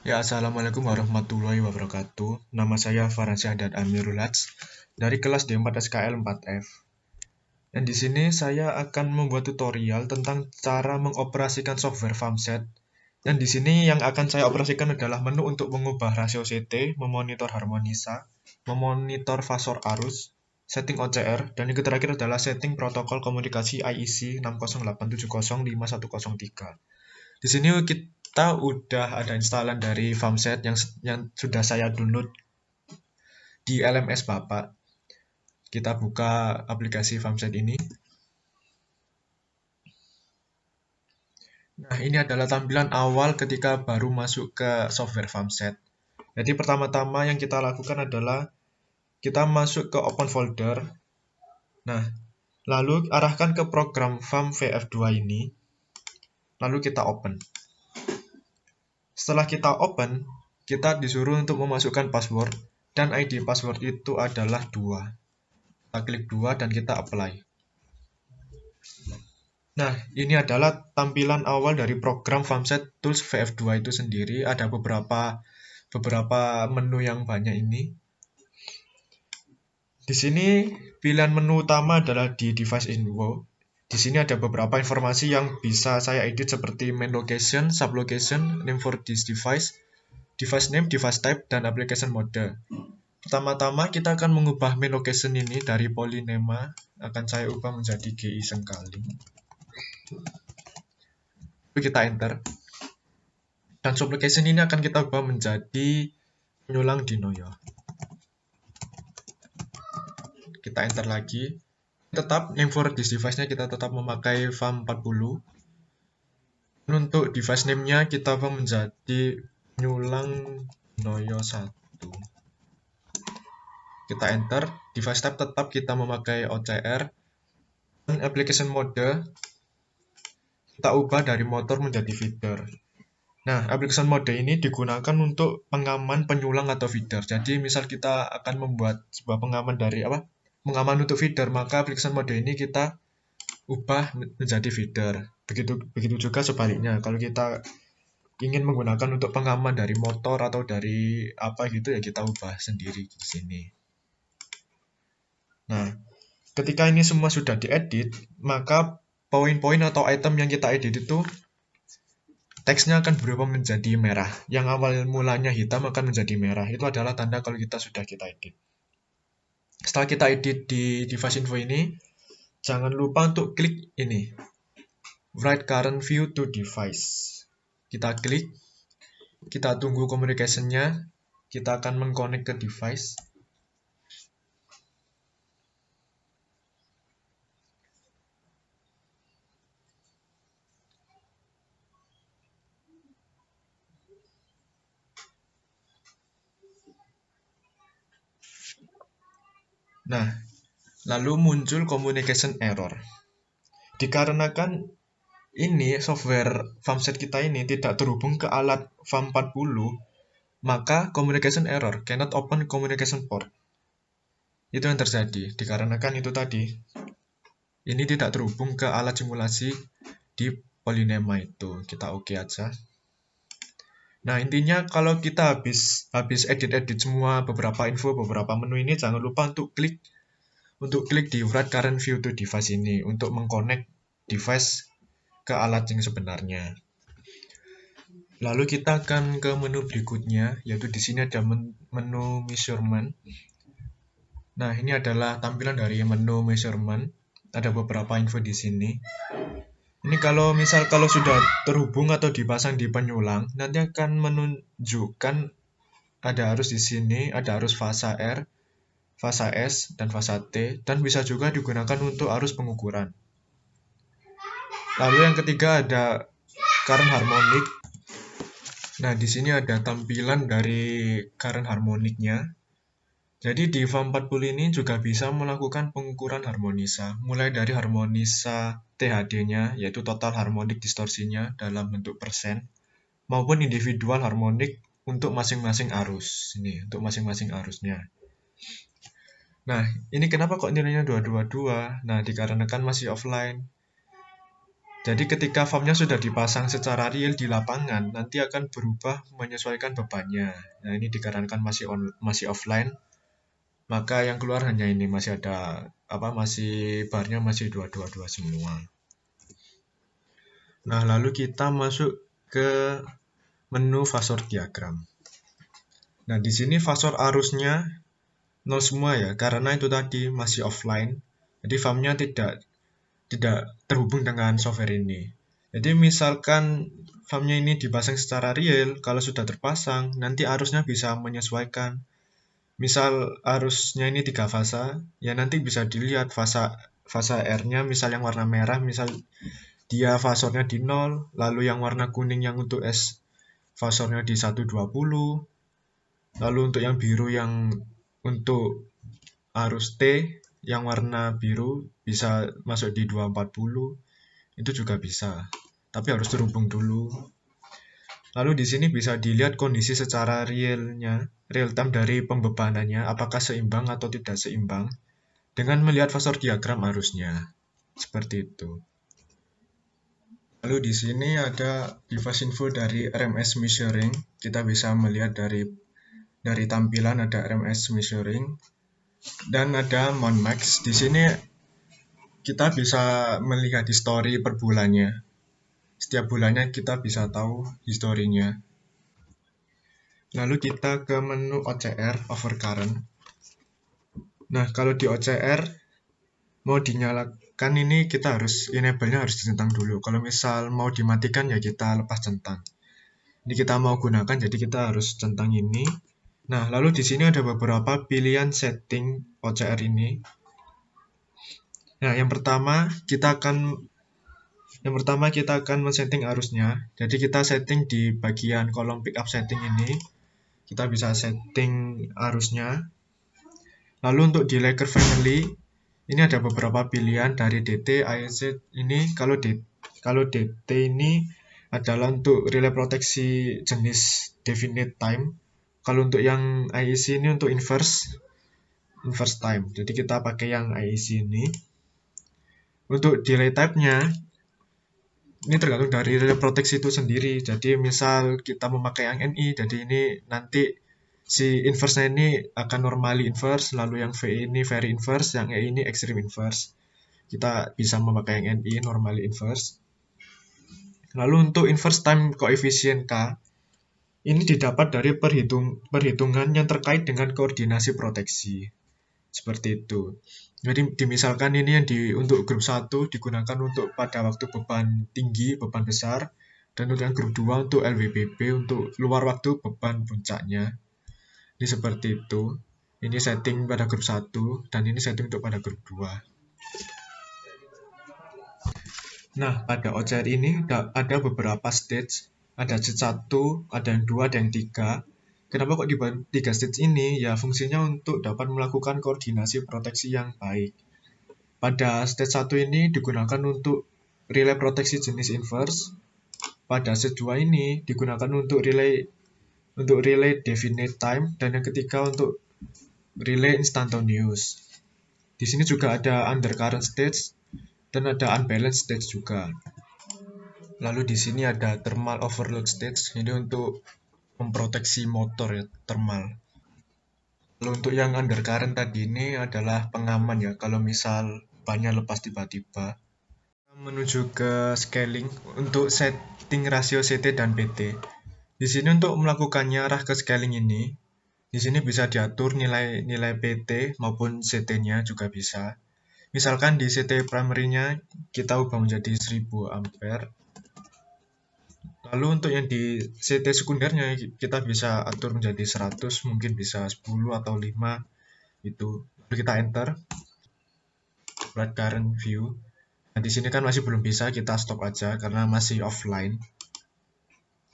Ya, Assalamualaikum warahmatullahi wabarakatuh. Nama saya Faransyah dan Amirulats dari kelas D4 SKL 4F. Dan di sini saya akan membuat tutorial tentang cara mengoperasikan software FAMSET. Dan di sini yang akan saya operasikan adalah menu untuk mengubah rasio CT, memonitor harmonisa, memonitor fasor arus, setting OCR, dan yang terakhir adalah setting protokol komunikasi IEC 608705103. Di sini kita udah ada instalan dari FAMSET yang sudah saya download di LMS Bapak. Kita buka aplikasi FAMSET ini. Nah, ini adalah tampilan awal ketika baru masuk ke software FAMSET. Jadi pertama-tama yang kita lakukan adalah kita masuk ke open folder. Nah, lalu arahkan ke program FAM VF2 ini. Lalu kita open. Setelah kita open, kita disuruh untuk memasukkan password dan ID password itu adalah 2. Kita klik 2 dan kita apply. Nah, ini adalah tampilan awal dari program FAMSET Tools VF2 itu sendiri. Ada beberapa menu yang banyak ini. Di sini pilihan menu utama adalah di device info. Di sini ada beberapa informasi yang bisa saya edit seperti main location, sub location, name for this device name, device type, dan application mode. Pertama-tama kita akan mengubah main location ini dari Polynema, akan saya ubah menjadi GI Sengkaling. Lalu kita enter. Dan sub location ini akan kita ubah menjadi Penyulang Dinoyo. Kita enter lagi. Tetap name for this device-nya kita tetap memakai FAM40. Dan untuk device name-nya kita ubah menjadi Penyulang Dinoyo 1. Kita enter, device type tetap kita memakai OCR, dan application mode kita ubah dari motor menjadi feeder. Nah, application mode ini digunakan untuk pengaman penyulang atau feeder. Jadi, misal kita akan membuat sebuah pengaman pengaman untuk feeder, maka application mode ini kita ubah menjadi feeder. Begitu juga sebaliknya. Kalau kita ingin menggunakan untuk pengaman dari motor atau dari apa gitu ya kita ubah sendiri di sini. Nah, ketika ini semua sudah diedit, maka poin-poin atau item yang kita edit itu teksnya akan berubah menjadi merah. Yang awal mulanya hitam akan menjadi merah. Itu adalah tanda kalau kita edit. Setelah kita edit di device info ini, jangan lupa untuk klik ini. Write current view to device. Kita klik, kita tunggu communication-nya, kita akan mengconnect ke device. Nah, lalu muncul communication error. Dikarenakan ini software FAMSET kita ini tidak terhubung ke alat FAM40, maka communication error cannot open communication port. Itu yang terjadi, dikarenakan itu tadi. Ini tidak terhubung ke alat simulasi di Polynema itu. Kita oke aja. Nah, intinya kalau kita habis edit-edit semua beberapa info, beberapa menu ini, jangan lupa untuk klik di Write Current View to Device ini untuk mengconnect device ke alat yang sebenarnya. Lalu kita akan ke menu berikutnya, yaitu di sini ada menu measurement. Nah, ini adalah tampilan dari menu measurement. Ada beberapa info di sini. Ini kalau sudah terhubung atau dipasang di penyulang, nanti akan menunjukkan ada arus di sini, ada arus fasa R, fasa S, dan fasa T, dan bisa juga digunakan untuk arus pengukuran. Lalu yang ketiga ada current harmonic. Nah, di sini ada tampilan dari current harmoniknya. Jadi di FAM40 ini juga bisa melakukan pengukuran harmonisa, mulai dari harmonisa THD-nya, yaitu total harmonic distorsinya dalam bentuk persen, maupun individual harmonik untuk masing-masing arus. Ini untuk masing-masing arusnya. Nah, ini kenapa kok nilainya 222? Nah, dikarenakan masih offline. Jadi ketika farmnya sudah dipasang secara real di lapangan, nanti akan berubah menyesuaikan bebannya. Nah, ini dikarenakan masih offline, maka yang keluar hanya ini, masih ada masih barnya masih 222 semua. Nah, lalu kita masuk ke menu fasor diagram. Nah, di sini fasor arusnya 0 semua ya, karena itu tadi masih offline. Jadi farmnya tidak terhubung dengan software ini. Jadi misalkan farmnya ini dipasang secara real, kalau sudah terpasang, nanti arusnya bisa menyesuaikan. Misal arusnya ini 3 fasa, ya nanti bisa dilihat fasa R-nya, misal yang warna merah, misal dia fasornya di 0, lalu yang warna kuning yang untuk S fasornya di 120, lalu untuk yang biru yang untuk arus T yang warna biru bisa masuk di 240, itu juga bisa. Tapi harus terhubung dulu. Lalu di sini bisa dilihat kondisi secara real time dari pembebanannya, apakah seimbang atau tidak seimbang, dengan melihat fasor diagram arusnya. Seperti itu. Lalu di sini ada device info dari RMS measuring. Kita bisa melihat dari tampilan ada RMS measuring dan ada mount max. Di sini kita bisa melihat histori per bulannya. Setiap bulannya kita bisa tahu historinya. Lalu kita ke menu OCR, overcurrent. Nah, kalau di OCR mau dinyalakan ini kita harus enable-nya harus dicentang dulu. Kalau misal mau dimatikan ya kita lepas centang. Ini kita mau gunakan jadi kita harus centang ini. Nah, lalu di sini ada beberapa pilihan setting OCR ini. Nah, yang pertama kita akan men-setting arusnya. Jadi kita setting di bagian kolom pickup setting ini. Kita bisa setting arusnya. Lalu untuk di Laker Family, ini ada beberapa pilihan dari DT, IEC. Ini kalau DT ini adalah untuk relay proteksi jenis definite time. Kalau untuk yang IEC ini untuk inverse time. Jadi kita pakai yang IEC ini. Untuk delay type-nya, ini tergantung dari relay proteksi itu sendiri. Jadi misal kita memakai yang NI, jadi ini nanti si inverse-nya ini akan normally inverse, lalu yang V ini very inverse, yang E ini extreme inverse. Kita bisa memakai yang NI normally inverse. Lalu untuk inverse time coefficient K, ini didapat dari perhitungan yang terkait dengan koordinasi proteksi. Seperti itu. Jadi dimisalkan ini yang untuk grup 1 digunakan untuk pada waktu beban tinggi, beban besar, dan untuk yang grup 2 untuk LWBB untuk luar waktu beban puncaknya. Ini seperti itu. Ini setting pada grup 1 dan ini setting untuk pada grup 2. Nah, pada OCR ini ada beberapa stage. Ada stage 1, ada yang 2, ada yang 3. Kenapa kok di 3 stage ini? Ya, fungsinya untuk dapat melakukan koordinasi proteksi yang baik. Pada stage 1 ini digunakan untuk relay proteksi jenis inverse. Pada stage 2 ini digunakan untuk relay definite time, dan yang ketiga untuk relay instantaneous. Di sini juga ada undercurrent stage dan ada unbalanced stage juga. Lalu di sini ada thermal overload stage. Ini untuk memproteksi motor ya, thermal. Lalu untuk yang undercurrent tadi ini adalah pengaman ya, kalau misal bannya lepas tiba-tiba. Menuju ke scaling untuk setting rasio CT dan PT. Di sini untuk melakukannya arah ke scaling ini, di sini bisa diatur nilai PT maupun CT-nya juga bisa. Misalkan di CT primary-nya kita ubah menjadi 1000 ampere. Lalu untuk yang di CT sekundernya kita bisa atur menjadi 100, mungkin bisa 10 atau 5 itu. Lalu kita enter. Blood current view. Nah, di sini kan masih belum bisa, kita stop aja karena masih offline.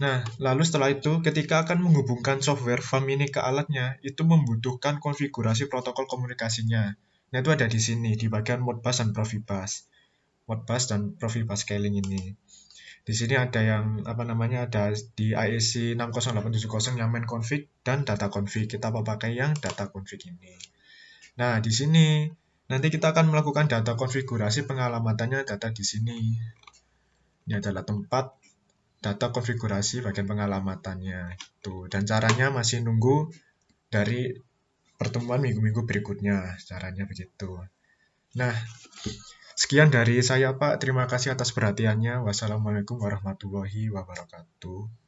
Nah, lalu setelah itu ketika akan menghubungkan software farm ini ke alatnya, itu membutuhkan konfigurasi protokol komunikasinya. Nah, itu ada di sini di bagian Modbus dan Profibus. Modbus dan Profibus scaling ini. Di sini ada yang ada di IEC 60870 yang main config dan data config. Kita pakai yang data config ini. Nah, di sini nanti kita akan melakukan data konfigurasi, pengalamatannya data di sini. Ini adalah tempat data konfigurasi bagian pengalamannya itu. Dan caranya masih nunggu dari pertemuan minggu-minggu berikutnya. Caranya begitu. Nah, sekian dari saya Pak. Terima kasih atas perhatiannya. Wassalamualaikum warahmatullahi wabarakatuh.